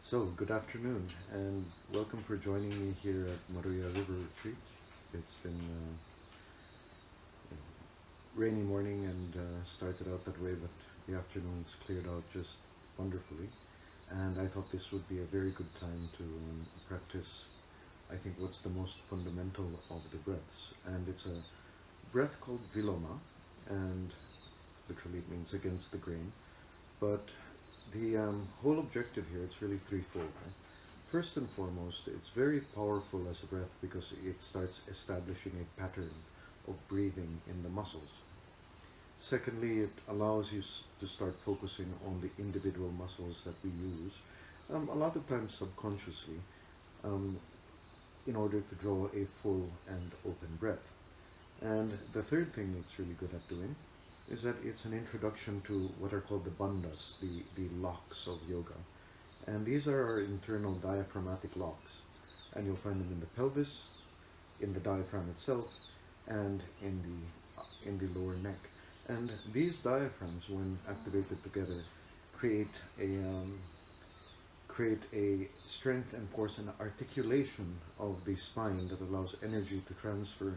So, good afternoon, and welcome for joining me here at Maruya River Retreat. It's been rainy morning and started out that way, but the afternoon's cleared out just wonderfully. And I thought this would be a very good time to practice, I think, what's the most fundamental of the breaths. And it's a breath called Viloma, and literally it means against the grain. But the whole objective here, it's really threefold. Right? First and foremost, it's very powerful as a breath because it starts establishing a pattern of breathing in the muscles. Secondly, it allows you to start focusing on the individual muscles that we use, a lot of times subconsciously, in order to draw a full and open breath. And the third thing it's really good at doing is that it's an introduction to what are called the bandhas, the locks of yoga. And these are our internal diaphragmatic locks. And you'll find them in the pelvis, in the diaphragm itself, and in the lower neck. And these diaphragms, when activated together, create a strength and force and articulation of the spine that allows energy to transfer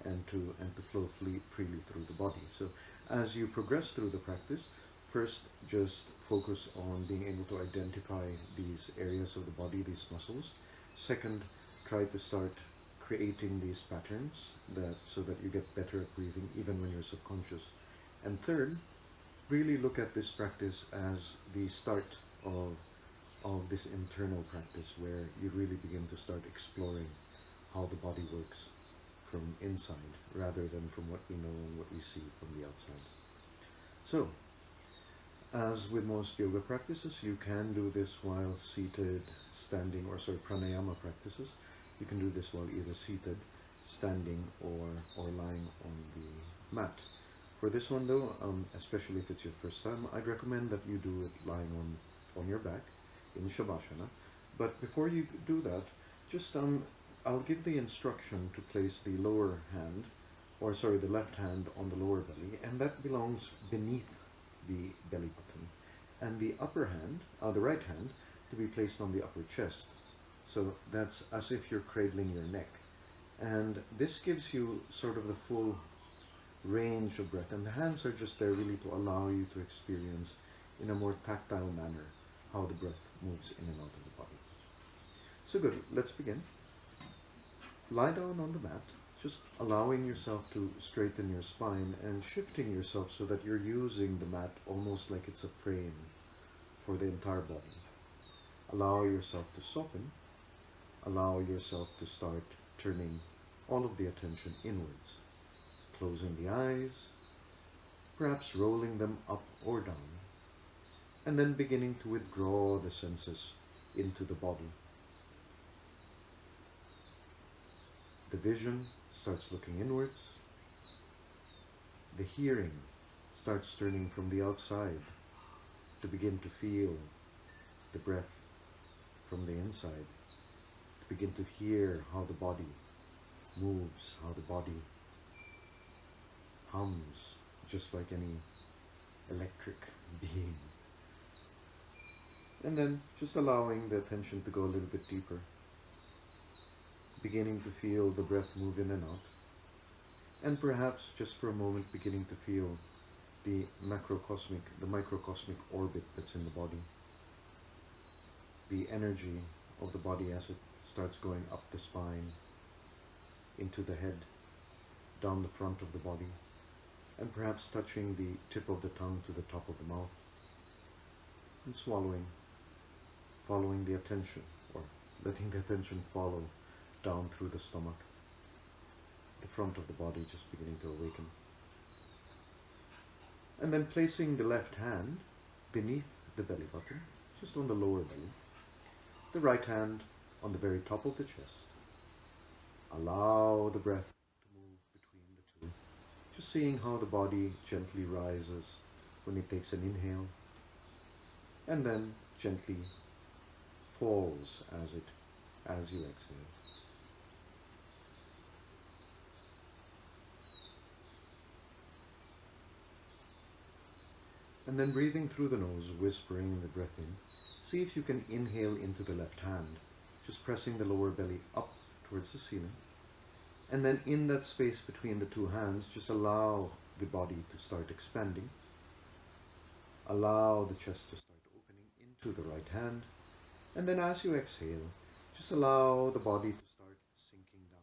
and to flow freely through the body. So as you progress through the practice, first just focus on being able to identify these areas of the body, these muscles. Second, try to start creating these patterns so that you get better at breathing even when you're subconscious. And third, really look at this practice as the start of this internal practice where you really begin to start exploring how the body works from inside rather than from what we know and what we see from the outside. So, as with most yoga practices, you can do this while seated, standing, pranayama practices. You can do this while either seated, standing, or lying on the mat. For this one though, especially if it's your first time, I'd recommend that you do it lying on your back in Shavasana. But before you do that, just I'll give the instruction to place the the left hand on the lower belly, and that belongs beneath the belly button. And the the right hand, to be placed on the upper chest. So that's as if you're cradling your neck. And this gives you sort of the full range of breath. And the hands are just there really to allow you to experience in a more tactile manner how the breath moves in and out of the body. So good, let's begin. Lie down on the mat, just allowing yourself to straighten your spine and shifting yourself so that you're using the mat almost like it's a frame for the entire body. Allow yourself to soften. Allow yourself to start turning all of the attention inwards. Closing the eyes, perhaps rolling them up or down, and then beginning to withdraw the senses into the body. The vision starts looking inwards. The hearing starts turning from the outside to begin to feel the breath from the inside, to begin to hear how the body moves, how the body hums, just like any electric being. And then just allowing the attention to go a little bit deeper, beginning to feel the breath move in and out, and perhaps just for a moment beginning to feel the microcosmic orbit that's in the body, the energy of the body as it starts going up the spine, into the head, down the front of the body, and perhaps touching the tip of the tongue to the top of the mouth, and swallowing, following the attention, or letting the attention follow down through the stomach, the front of the body just beginning to awaken. And then placing the left hand beneath the belly button, just on the lower belly, the right hand on the very top of the chest. Allow the breath to move between the two, just seeing how the body gently rises when it takes an inhale, and then gently falls as you exhale. And then breathing through the nose, whispering the breath in, see if you can inhale into the left hand, just pressing the lower belly up towards the ceiling. And then in that space between the two hands, just allow the body to start expanding. Allow the chest to start opening into the right hand. And then as you exhale, just allow the body to start sinking down.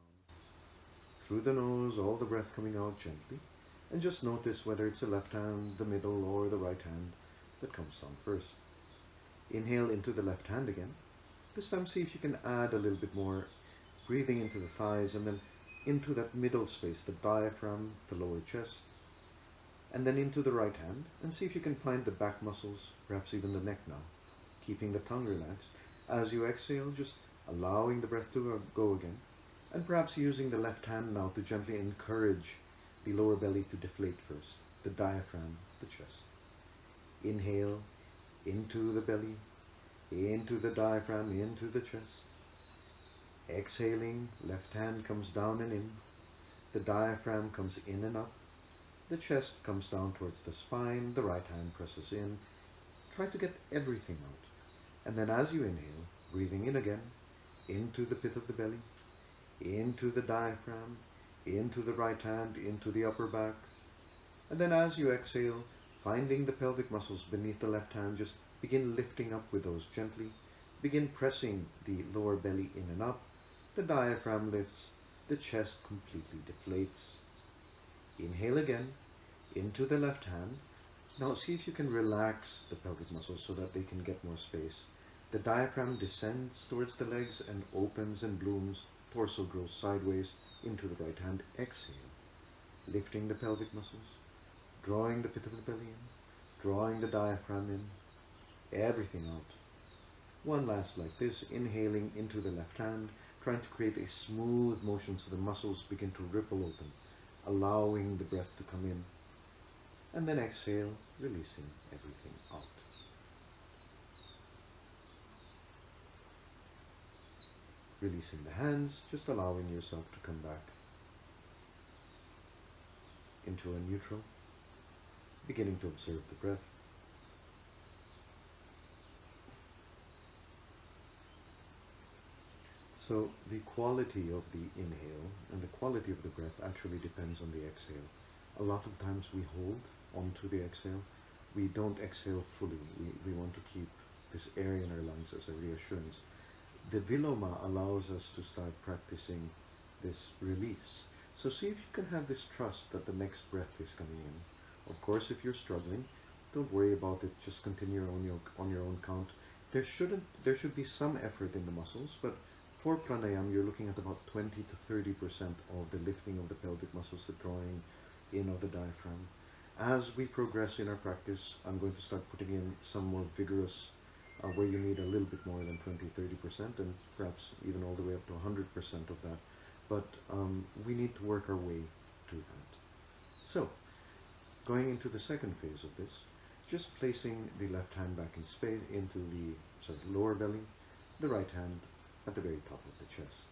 Through the nose, all the breath coming out gently. And just notice whether it's the left hand, the middle, or the right hand that comes down first. Inhale into the left hand again. This time see if you can add a little bit more breathing into the thighs and then into that middle space, the diaphragm, the lower chest, and then into the right hand, and see if you can find the back muscles, perhaps even the neck now, keeping the tongue relaxed. As you exhale, just allowing the breath to go again, and perhaps using the left hand now to gently encourage the lower belly to deflate first, the diaphragm, the chest. Inhale into the belly, into the diaphragm, into the chest. Exhaling, left hand comes down and in, the diaphragm comes in and up, the chest comes down towards the spine, the right hand presses in. Try to get everything out. And then as you inhale, breathing in again, into the pit of the belly, into the diaphragm, into the right hand, into the upper back. And then as you exhale, finding the pelvic muscles beneath the left hand, just begin lifting up with those gently. Begin pressing the lower belly in and up. The diaphragm lifts, the chest completely deflates. Inhale again, into the left hand. Now see if you can relax the pelvic muscles so that they can get more space. The diaphragm descends towards the legs and opens and blooms. Torso grows sideways into the right hand. Exhale, lifting the pelvic muscles, drawing the pit of the belly in, drawing the diaphragm in, everything out. One last like this, inhaling into the left hand, trying to create a smooth motion so the muscles begin to ripple open, allowing the breath to come in. And then exhale, releasing everything out. Releasing the hands, just allowing yourself to come back into a neutral, beginning to observe the breath. So the quality of the inhale and the quality of the breath actually depends on the exhale. A lot of times we hold onto the exhale. We don't exhale fully. We want to keep this air in our lungs as a reassurance. The Viloma allows us to start practicing this release. So see if you can have this trust that the next breath is coming in. Of course, if you're struggling, don't worry about it. Just continue on your own count. There should be some effort in the muscles, but for pranayama, you're looking at about 20 to 30% of the lifting of the pelvic muscles, the drawing in of the diaphragm. As we progress in our practice, I'm going to start putting in some more vigorous, where you need a little bit more than 20-30%, and perhaps even all the way up to 100% of that. But we need to work our way to that. So, going into the second phase of this, just placing the left hand back in space into the lower belly, the right hand at the very top of the chest.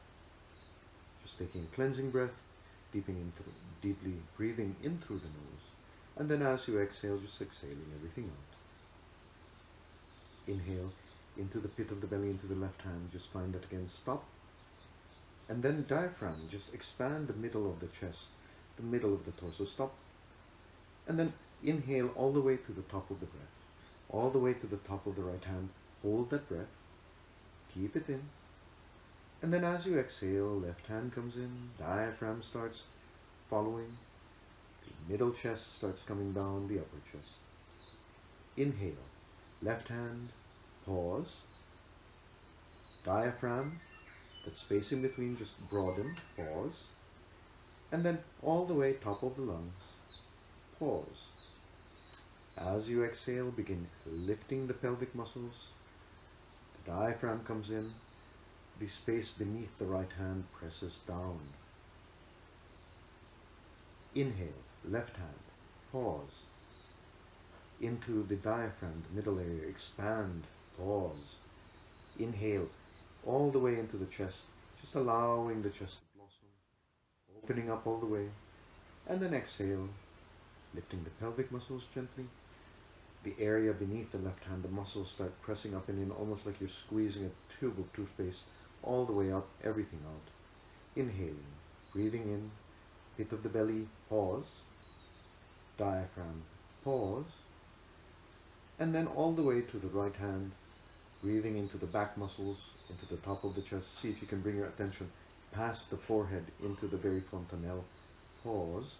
Just taking a cleansing breath, deeply breathing in through the nose, and then as you exhale, just exhaling everything out. Inhale into the pit of the belly, into the left hand, just find that again, stop. And then diaphragm, just expand the middle of the chest, the middle of the torso, stop. And then inhale all the way to the top of the breath, all the way to the top of the right hand, hold that breath, keep it in. And then as you exhale, left hand comes in, diaphragm starts following, the middle chest starts coming down, the upper chest. Inhale, left hand, pause, diaphragm, that space in between just broaden, pause, and then all the way top of the lungs, pause. As you exhale, begin lifting the pelvic muscles, the diaphragm comes in, the space beneath the right hand presses down. Inhale, left hand, pause. Into the diaphragm, the middle area, expand, pause. Inhale, all the way into the chest, just allowing the chest to blossom, opening up all the way. And then exhale, lifting the pelvic muscles gently, the area beneath the left hand, the muscles start pressing up and in, almost like you're squeezing a tube of toothpaste all the way up, everything out. Inhaling, breathing in, pit of the belly, pause, diaphragm, pause, and then all the way to the right hand, breathing into the back muscles, into the top of the chest. See if you can bring your attention past the forehead into the very fontanelle. Pause,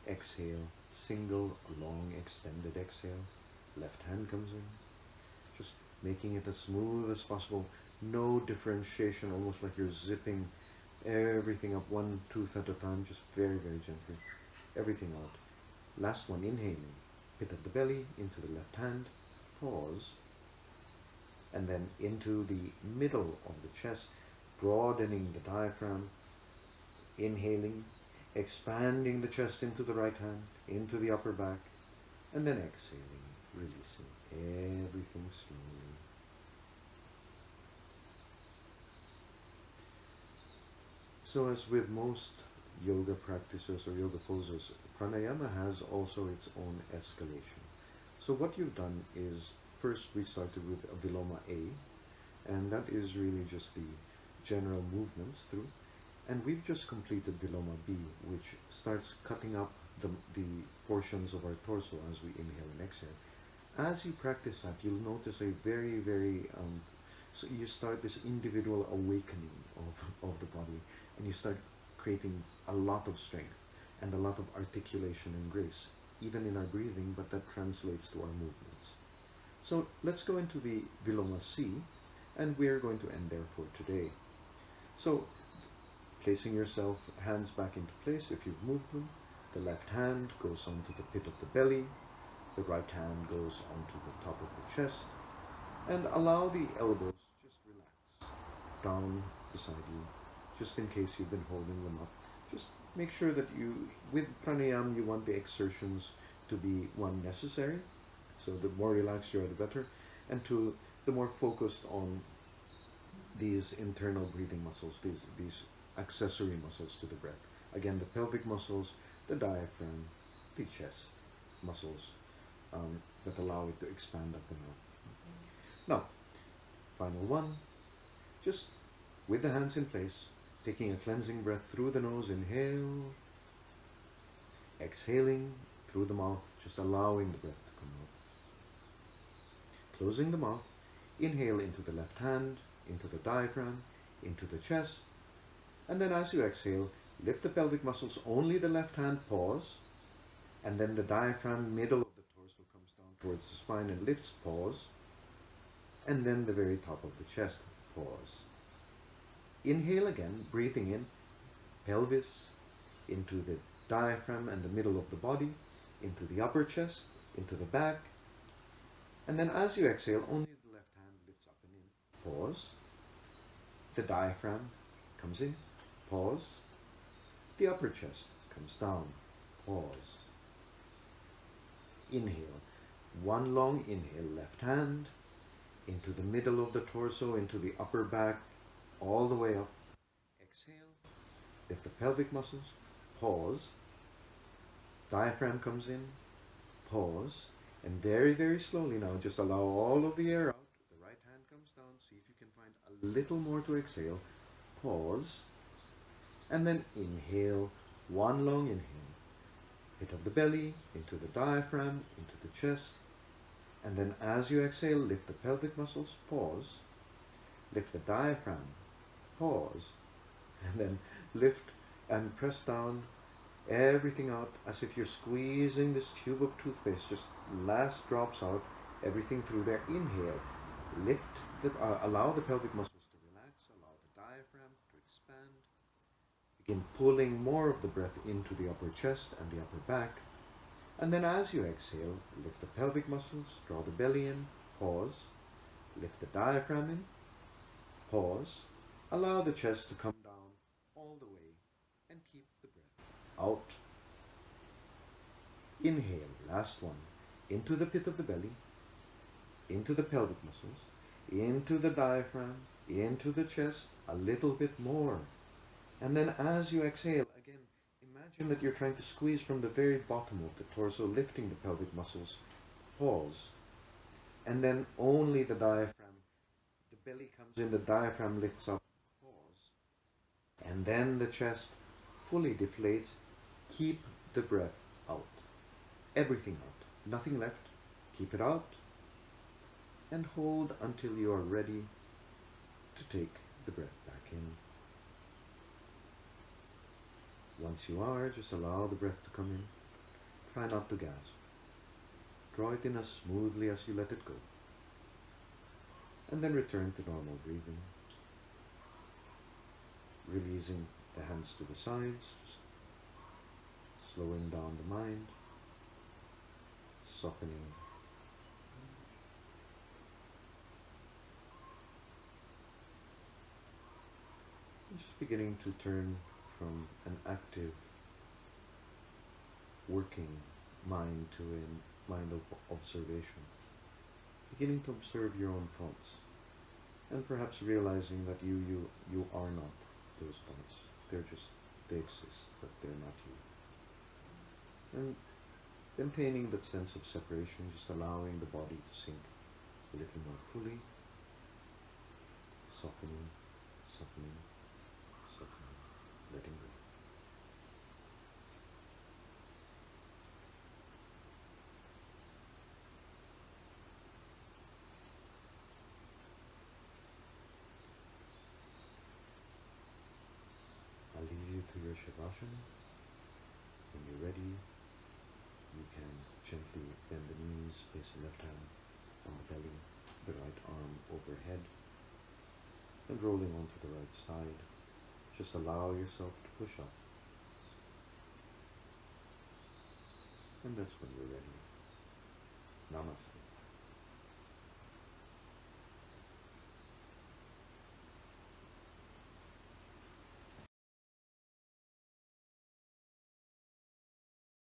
exhale, single, long, extended exhale. Left hand comes in, just making it as smooth as possible. No differentiation, almost like you're zipping everything up one tooth at a time, just very, very gently. Everything out. Last one, inhaling. Pit of the belly, into the left hand, pause, and then into the middle of the chest, broadening the diaphragm, inhaling, expanding the chest into the right hand, into the upper back, and then exhaling, releasing everything slowly. So as with most yoga practices or yoga poses, pranayama has also its own escalation. So what you've done is, first we started with a Viloma A, and that is really just the general movements through. And we've just completed Viloma B, which starts cutting up the portions of our torso as we inhale and exhale. As you practice that, you'll notice a very, very, so you start this individual awakening of the body, and you start creating a lot of strength and a lot of articulation and grace, even in our breathing, but that translates to our movements. So let's go into the Viloma C, and we're going to end there for today. So placing yourself, hands back into place if you've moved them. The left hand goes onto the pit of the belly. The right hand goes onto the top of the chest. And allow the elbows just relax down beside you, just in case you've been holding them up. Just make sure that you, with pranayama, you want the exertions to be, one, necessary. So the more relaxed you are, the better. And two, the more focused on these internal breathing muscles, these accessory muscles to the breath. Again, the pelvic muscles, the diaphragm, the chest muscles that allow it to expand up and out. Now, final one, just with the hands in place, taking a cleansing breath through the nose, inhale, exhaling through the mouth, just allowing the breath to come out. Closing the mouth, inhale into the left hand, into the diaphragm, into the chest, and then as you exhale, lift the pelvic muscles, only the left hand, pause, and then the diaphragm, middle of the torso comes down towards the spine and lifts, pause, and then the very top of the chest, pause. Inhale again, breathing in, pelvis, into the diaphragm and the middle of the body, into the upper chest, into the back, and then as you exhale, only the left hand lifts up and in, pause, the diaphragm comes in, pause, the upper chest comes down, pause. Inhale, one long inhale, left hand, into the middle of the torso, into the upper back, all the way up. Exhale, lift the pelvic muscles, pause, diaphragm comes in, pause, and very, very slowly now, just allow all of the air out. The right hand comes down, see if you can find a little more to exhale, pause, and then inhale, one long inhale, pit of the belly, into the diaphragm, into the chest, and then as you exhale, lift the pelvic muscles, pause, lift the diaphragm, pause, and then lift and press down everything out as if you're squeezing this tube of toothpaste, just last drops out, everything through there. Inhale, lift, allow the pelvic muscles to relax, allow the diaphragm to expand. Begin pulling more of the breath into the upper chest and the upper back. And then as you exhale, lift the pelvic muscles, draw the belly in, pause, lift the diaphragm in, pause, allow the chest to come down all the way, and keep the breath out. Inhale, last one, into the pit of the belly, into the pelvic muscles, into the diaphragm, into the chest, a little bit more. And then as you exhale, again, imagine that you're trying to squeeze from the very bottom of the torso, lifting the pelvic muscles. Pause. And then only the diaphragm, the belly comes in, the diaphragm lifts up, pause. And then the chest fully deflates. Keep the breath out. Everything out. Nothing left. Keep it out. And hold until you are ready to take the breath back in. Once you are, just allow the breath to come in. Try not to gasp. Draw it in as smoothly as you let it go. And then return to normal breathing. Releasing the hands to the sides, just slowing down the mind, softening. Just beginning to turn from an active, working mind to a mind of observation. Beginning to observe your own thoughts, and perhaps realizing that you are not those thoughts. They exist, but they're not you. And maintaining that sense of separation, just allowing the body to sink a little more fully, softening, softening, softening, letting go. I'll leave you to your Shavasana. When you're ready, you can gently bend the knees, place the left hand on the belly, the right arm overhead, and rolling onto the right side. Just allow yourself to push up. And that's when you're ready. Namaste.